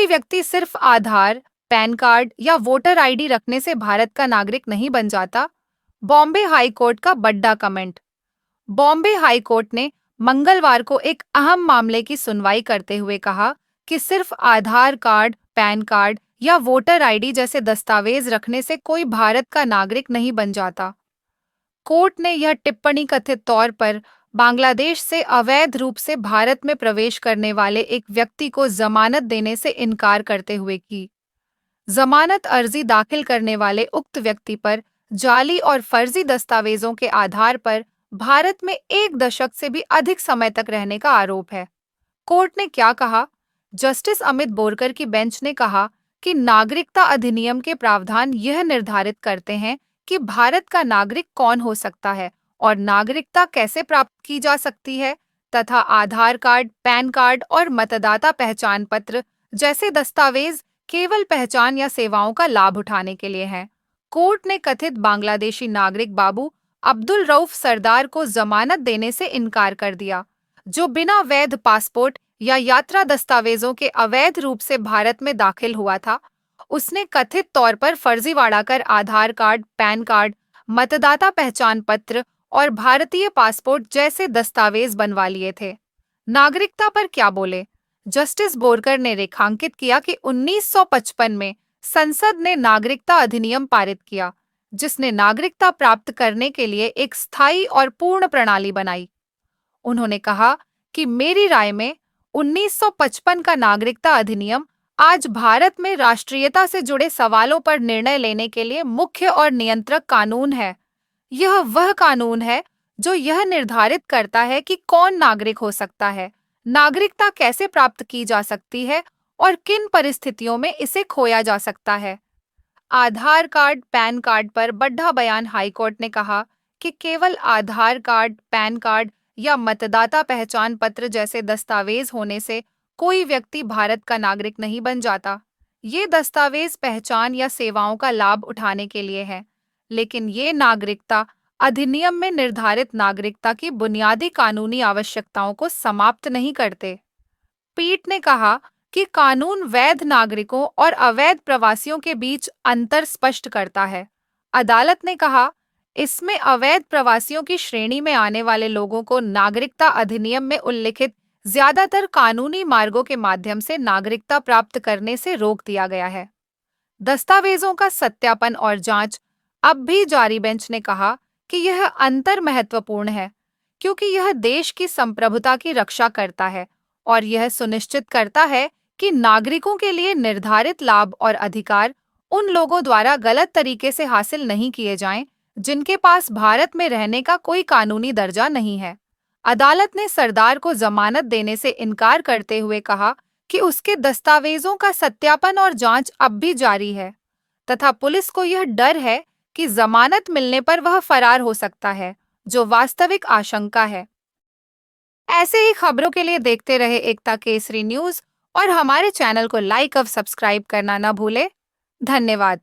कोई व्यक्ति सिर्फ आधार, पैन कार्ड या वोटर आईडी रखने से भारत का नागरिक नहीं बन जाता। बॉम्बे हाई कोर्ट का बड़ा कमेंट। बॉम्बे हाई कोर्ट ने मंगलवार को एक अहम मामले की सुनवाई करते हुए कहा कि सिर्फ आधार कार्ड, पैन कार्ड या वोटर आईडी जैसे दस्तावेज रखने से कोई भारत का नागरिक नहीं बन जाता। कोर्ट ने यह टिप्पणी कथित तौर पर बांग्लादेश से अवैध रूप से भारत में प्रवेश करने वाले एक व्यक्ति को जमानत देने से इनकार करते हुए की। जमानत अर्जी दाखिल करने वाले उक्त व्यक्ति पर जाली और फर्जी दस्तावेजों के आधार पर भारत में 1 दशक से भी अधिक समय तक रहने का आरोप है। कोर्ट ने क्या कहा? जस्टिस अमित बोरकर की बेंच ने कहा कि नागरिकता अधिनियम के प्रावधान यह निर्धारित करते हैं कि भारत का नागरिक कौन हो सकता है और नागरिकता कैसे प्राप्त की जा सकती है, तथा आधार कार्ड, पैन कार्ड और मतदाता पहचान पत्र जैसे दस्तावेज केवल पहचान या सेवाओं का लाभ उठाने के लिए हैं। कोर्ट ने कथित बांग्लादेशी नागरिक बाबू अब्दुल रऊफ सरदार को जमानत देने से इनकार कर दिया, जो बिना वैध पासपोर्ट या यात्रा दस्तावेजों के अवैध रूप से भारत में दाखिल हुआ था। उसने कथित तौर पर फर्जीवाड़ा कर आधार कार्ड, पैन कार्ड, मतदाता पहचान पत्र और भारतीय पासपोर्ट जैसे दस्तावेज बनवा लिए थे। नागरिकता पर क्या बोले? जस्टिस बोरकर ने रेखांकित किया कि 1955 में संसद ने नागरिकता अधिनियम पारित किया, जिसने नागरिकता प्राप्त करने के लिए एक स्थायी और पूर्ण प्रणाली बनाई। उन्होंने कहा कि मेरी राय में 1955 का नागरिकता अधिनियम आज भारत में राष्ट्रीयता से जुड़े सवालों पर निर्णय लेने के लिए मुख्य और नियंत्रक कानून है। यह वह कानून है जो यह निर्धारित करता है कि कौन नागरिक हो सकता है, नागरिकता कैसे प्राप्त की जा सकती है और किन परिस्थितियों में इसे खोया जा सकता है। आधार कार्ड, पैन कार्ड पर बड़ा बयान। हाईकोर्ट ने कहा कि केवल आधार कार्ड, पैन कार्ड या मतदाता पहचान पत्र जैसे दस्तावेज होने से कोई व्यक्ति भारत का नागरिक नहीं बन जाता। ये दस्तावेज पहचान या सेवाओं का लाभ उठाने के लिए है, लेकिन ये नागरिकता अधिनियम में निर्धारित नागरिकता की बुनियादी कानूनी आवश्यकताओं को समाप्त नहीं करते। पीठ ने कहा कि कानून वैध नागरिकों और अवैध प्रवासियों के बीच अंतर स्पष्ट करता है। अदालत ने कहा, इसमें अवैध प्रवासियों की श्रेणी में आने वाले लोगों को नागरिकता अधिनियम में उल्लिखित ज्यादातर कानूनी मार्गों के माध्यम से नागरिकता प्राप्त करने से रोक दिया गया है। दस्तावेजों का सत्यापन और जांच अब भी जारी। बेंच ने कहा कि यह अंतर महत्वपूर्ण है क्योंकि यह देश की संप्रभुता की रक्षा करता है और यह सुनिश्चित करता है कि नागरिकों के लिए निर्धारित लाभ और अधिकार उन लोगों द्वारा गलत तरीके से हासिल नहीं किए जाएं जिनके पास भारत में रहने का कोई कानूनी दर्जा नहीं है। अदालत ने सरदार को जमानत देने से इनकार करते हुए कहा कि उसके दस्तावेजों का सत्यापन और जांच अब भी जारी है तथा पुलिस को यह डर है कि जमानत मिलने पर वह फरार हो सकता है, जो वास्तविक आशंका है। ऐसे ही खबरों के लिए देखते रहे एकता केसरी न्यूज और हमारे चैनल को लाइक और सब्सक्राइब करना न भूले। धन्यवाद।